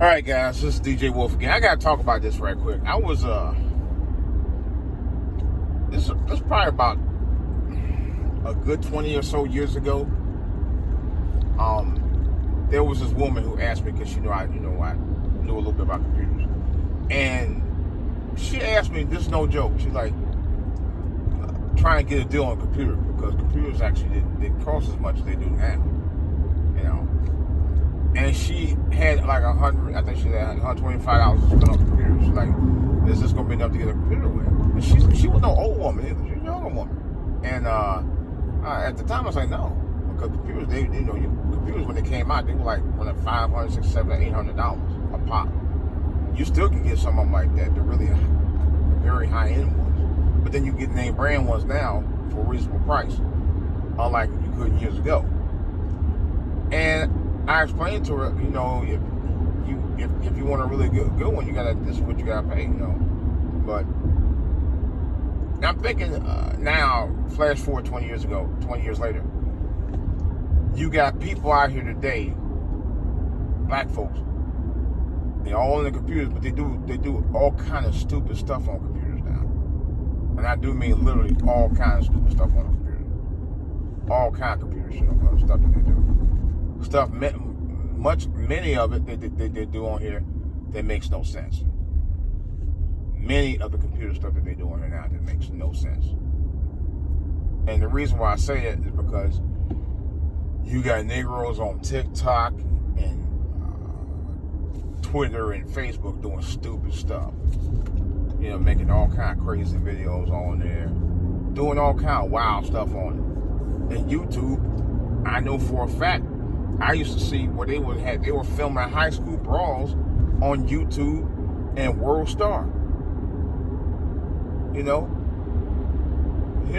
All right, guys, this is DJ Wolf again. I gotta talk about this right quick. I was this is probably about a good 20 or so years ago. There was this woman who asked me because I knew a little bit about computers, and she asked me. This is no joke. She's like trying to get a deal on a computer because computers actually didn't cost as much as they do now. You know. And she had like I think she had $125 to spend on computers. She's like, is this gonna be enough to get a computer with? And she was no old woman either. She was a younger woman. And at the time I was like, no, because computers, computers when they came out, they were like $500, $600, $700, $800 a pop. You still can get some of them like that. They're really very high end ones. But then you get name brand ones now for a reasonable price, unlike you could years ago. And I explained to her, if you want a really good one, this is what you gotta pay, But I'm thinking now, flash forward 20 years later, you got people out here today, black folks. They're all in the computers, but they do all kind of stupid stuff on computers now, and I do mean literally all kind of stupid stuff on the computer, all kind of computer stuff that they do. Stuff, many of it that they do on here that makes no sense. Many of the computer stuff that they do on here now that makes no sense. And the reason why I say it is because you got Negroes on TikTok and Twitter and Facebook doing stupid stuff. Making all kind of crazy videos on there, doing all kind of wild stuff on it. And YouTube, I know for a fact, I used to see where they were filming high school brawls on YouTube and World Star. Here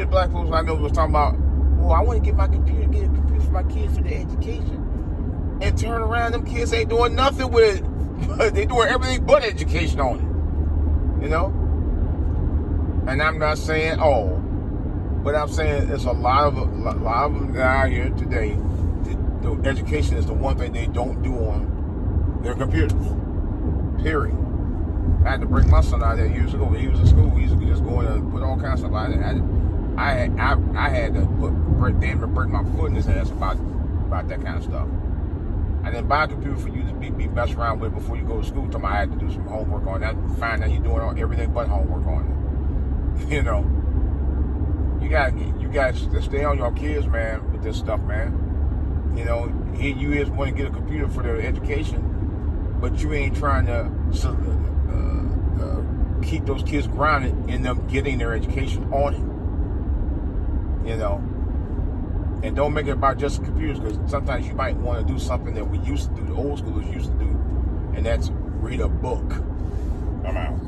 black folks I know was talking about, I want to get a computer for my kids for their education. And turn around, them kids ain't doing nothing with it. They doing everything but education on it. And I'm not saying all, but I'm saying there's a lot of them out here today. Education is the one thing they don't do on their computers. Period. I had to break my son out there years ago when he was in school. He used to just go in and put all kinds of stuff out there. I had to break my foot in his ass about that kind of stuff. I didn't buy a computer for you to be messing around with before you go to school. I had to do some homework on that. Find out you're doing everything but homework on it. You guys stay on your kids, man, with this stuff, man. Here you is want to get a computer for their education, but you ain't trying to keep those kids grounded in them getting their education on it. And don't make it about just computers, because sometimes you might want to do something that we used to do, the old schoolers used to do, and that's read a book. I'm out.